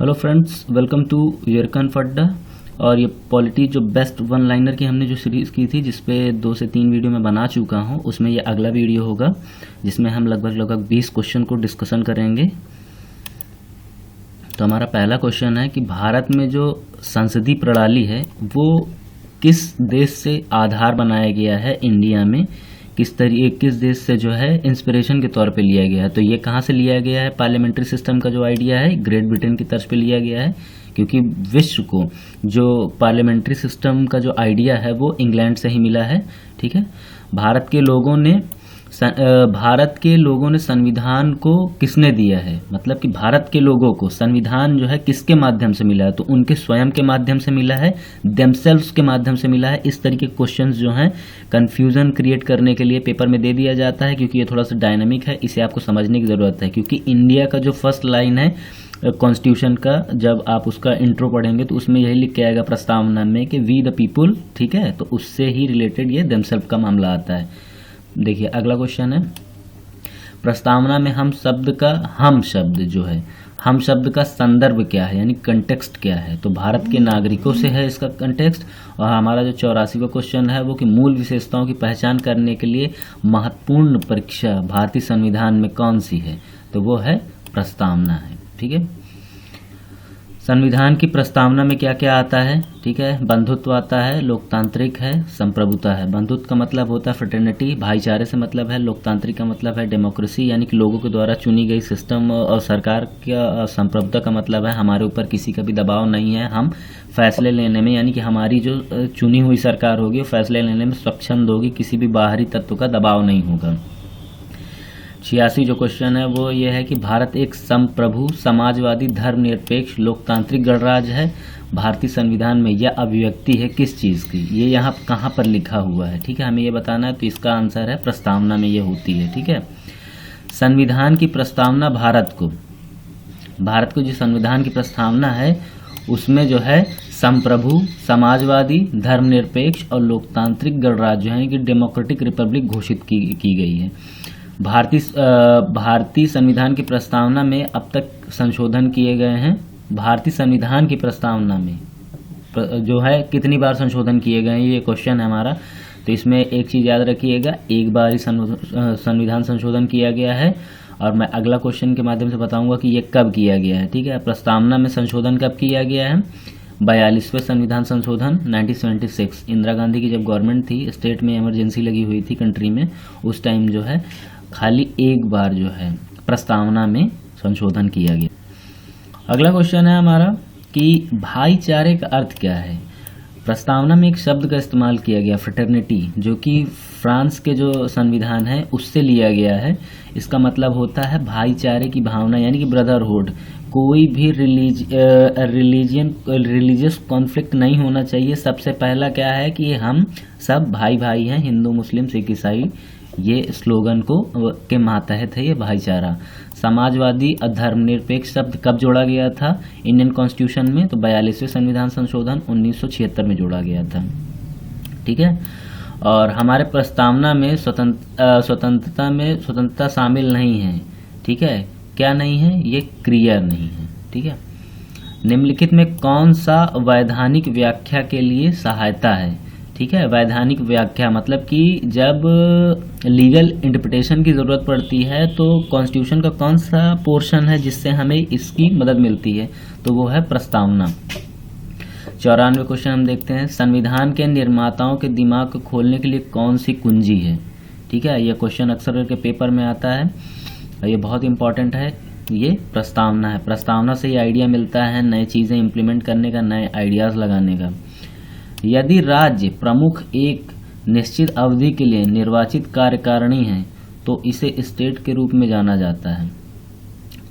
Hello friends, welcome to यरकन फड्डा। और ये पॉलिटी जो बेस्ट वन लाइनर की हमने जो सीरीज़ की थी, जिसपे 2 से 3 वीडियो मैं बना चुका हूँ, उसमें ये अगला वीडियो होगा जिसमें हम लगभग 20 क्वेश्चन को डिस्कशन करेंगे। तो हमारा पहला क्वेश्चन है कि भारत में जो संसदीय प्रणाली है वो किस देश से आधार बनाया गया है, इंडिया में किस देश से जो है इंस्पिरेशन के तौर पे लिया गया है। तो ये कहाँ से लिया गया है? पार्लियामेंट्री सिस्टम का जो आइडिया है ग्रेट ब्रिटेन की तर्ज पे लिया गया है, क्योंकि विश्व को जो पार्लियामेंट्री सिस्टम का जो आइडिया है वो इंग्लैंड से ही मिला है। ठीक है। भारत के लोगों ने संविधान को किसने दिया है, मतलब कि भारत के लोगों को संविधान जो है किसके माध्यम से मिला है? तो उनके स्वयं के माध्यम से मिला है, देमसेल्व्स के माध्यम से मिला है। इस तरीके के क्वेश्चंस जो हैं कंफ्यूजन क्रिएट करने के लिए पेपर में दे दिया जाता है, क्योंकि ये थोड़ा सा डायनामिक है, इसे आपको समझने की ज़रूरत है। क्योंकि इंडिया का जो फर्स्ट लाइन है कॉन्स्टिट्यूशन का, जब आप उसका इंट्रो पढ़ेंगे तो उसमें यही लिख के आएगा प्रस्तावना में कि वी द पीपुल। ठीक है, तो उससे ही रिलेटेड ये देमसेल्फ का मामला आता है। देखिए अगला क्वेश्चन है, प्रस्तावना में हम शब्द का संदर्भ क्या है, यानी कंटेक्स्ट क्या है? तो भारत के नागरिकों से है इसका कंटेक्स्ट। और हमारा जो 84वां क्वेश्चन है वो कि मूल विशेषताओं की पहचान करने के लिए महत्वपूर्ण परीक्षा भारतीय संविधान में कौन सी है? तो वो है प्रस्तावना है। ठीक है, संविधान की प्रस्तावना में क्या क्या आता है? ठीक है, बंधुत्व आता है, लोकतांत्रिक है, संप्रभुता है। बंधुत्व का मतलब होता है फ्रेटर्निटी, भाईचारे से मतलब है। लोकतांत्रिक का मतलब है डेमोक्रेसी, यानी कि लोगों के द्वारा चुनी गई सिस्टम। और सरकार का संप्रभुता का मतलब है हमारे ऊपर किसी का भी दबाव नहीं है, हम फैसले लेने में, यानी कि हमारी जो चुनी हुई सरकार होगी वो फैसले लेने में स्वच्छंद होगी, किसी भी बाहरी तत्व का दबाव नहीं होगा। 86 जो क्वेश्चन है वो ये है कि भारत एक संप्रभु, समाजवादी, धर्मनिरपेक्ष, लोकतांत्रिक गणराज्य है। भारतीय संविधान में यह अभिव्यक्ति है किस चीज़ की? ये यहाँ कहाँ पर लिखा हुआ है? ठीक है, हमें ये बताना है। तो इसका आंसर है प्रस्तावना में ये होती है। ठीक है, संविधान की प्रस्तावना भारत को जो संविधान की प्रस्तावना है उसमें जो है संप्रभु, समाजवादी, धर्मनिरपेक्ष और लोकतांत्रिक गणराज्य यानी कि डेमोक्रेटिक रिपब्लिक घोषित की गई है। भारतीय संविधान की प्रस्तावना में अब तक संशोधन किए गए हैं। भारतीय संविधान की प्रस्तावना में जो है कितनी बार संशोधन किए गए हैं, ये क्वेश्चन है हमारा। तो इसमें एक चीज़ याद रखिएगा, एक बार ही संविधान संशोधन किया गया है। और मैं अगला क्वेश्चन के माध्यम से बताऊंगा कि ये कब किया गया है। ठीक है, प्रस्तावना में संशोधन कब किया गया है? 42वें संविधान संशोधन 1976, इंदिरा गांधी की जब गवर्नमेंट थी, स्टेट में इमरजेंसी लगी हुई थी कंट्री में, उस टाइम जो है खाली एक बार जो है प्रस्तावना में संशोधन किया गया। अगला क्वेश्चन है हमारा कि भाईचारे का अर्थ क्या है? प्रस्तावना में एक शब्द का इस्तेमाल किया गया फ्रेटर्निटी, जो कि फ्रांस के जो संविधान है उससे लिया गया है। इसका मतलब होता है भाईचारे की भावना, यानी कि ब्रदरहुड। कोई भी रिलीजियस कॉन्फ्लिक्ट नहीं होना चाहिए। सबसे पहला क्या है कि हम सब भाई भाई हैं, हिंदू, मुस्लिम, सिख, ईसाई। ये स्लोगन के मातहत है ये भाईचारा। समाजवादी और धर्मनिरपेक्ष शब्द कब जोड़ा गया था इंडियन कॉन्स्टिट्यूशन में? तो 42वें संविधान संशोधन 1976 में जोड़ा गया था। ठीक है, और हमारे प्रस्तावना में स्वतंत्रता शामिल नहीं है। ठीक है, क्या नहीं है? ये क्रिया नहीं है। ठीक है, निम्नलिखित में कौन सा वैधानिक व्याख्या के लिए सहायता है? ठीक है, वैधानिक व्याख्या मतलब कि जब लीगल इंटरप्रिटेशन की ज़रूरत पड़ती है तो कॉन्स्टिट्यूशन का कौन सा पोर्शन है जिससे हमें इसकी मदद मिलती है? तो वो है प्रस्तावना। 94 क्वेश्चन हम देखते हैं, संविधान के निर्माताओं के दिमाग को खोलने के लिए कौन सी कुंजी है? ठीक है, यह क्वेश्चन अक्सर करके पेपर में आता है और ये बहुत इंपॉर्टेंट है। ये प्रस्तावना है, प्रस्तावना से ही आइडिया मिलता है नई चीज़ें इम्प्लीमेंट करने का, नए आइडियाज़ लगाने का। यदि राज्य प्रमुख एक निश्चित अवधि के लिए निर्वाचित कार्यकारिणी है तो इसे स्टेट के रूप में जाना जाता है।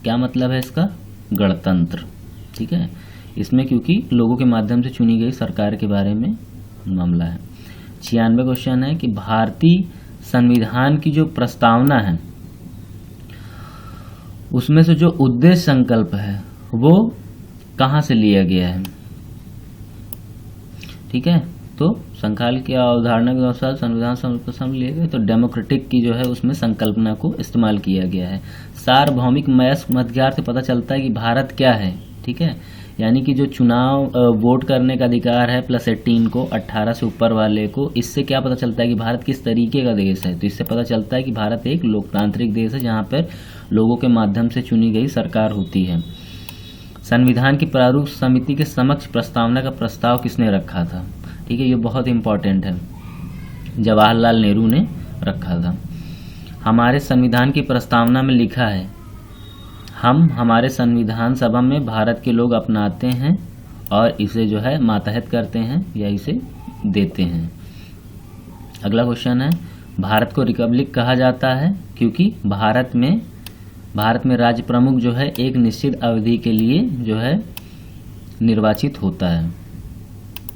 क्या मतलब है इसका? गणतंत्र। ठीक है, इसमें क्योंकि लोगों के माध्यम से चुनी गई सरकार के बारे में मामला है। 96 क्वेश्चन है कि भारतीय संविधान की जो प्रस्तावना है उसमें से जो उद्देश्य संकल्प है वो कहाँ से लिया गया है? ठीक है, तो संकाल की अवधारणा के अनुसार संविधान संकल्प लिए गए, तो डेमोक्रेटिक की जो है उसमें संकल्पना को इस्तेमाल किया गया है। सार्वभौमिक मध्यस्थ से पता चलता है कि भारत क्या है? ठीक है, यानी कि जो चुनाव वोट करने का अधिकार है +18 को, 18 से ऊपर वाले को, इससे क्या पता चलता है कि भारत किस तरीके का देश है? तो इससे पता चलता है कि भारत एक लोकतांत्रिक देश है जहाँ पर लोगों के माध्यम से चुनी गई सरकार होती है। संविधान की प्रारूप समिति के समक्ष प्रस्तावना का प्रस्ताव किसने रखा था? ठीक है, ये बहुत इंपॉर्टेंट है, जवाहरलाल नेहरू ने रखा था। हमारे संविधान की प्रस्तावना में लिखा है, हम हमारे संविधान सभा में भारत के लोग अपनाते हैं और इसे जो है मातहत करते हैं या इसे देते हैं। अगला क्वेश्चन है, भारत को रिपब्लिक कहा जाता है क्योंकि भारत में राज्य प्रमुख जो है एक निश्चित अवधि के लिए जो है निर्वाचित होता है।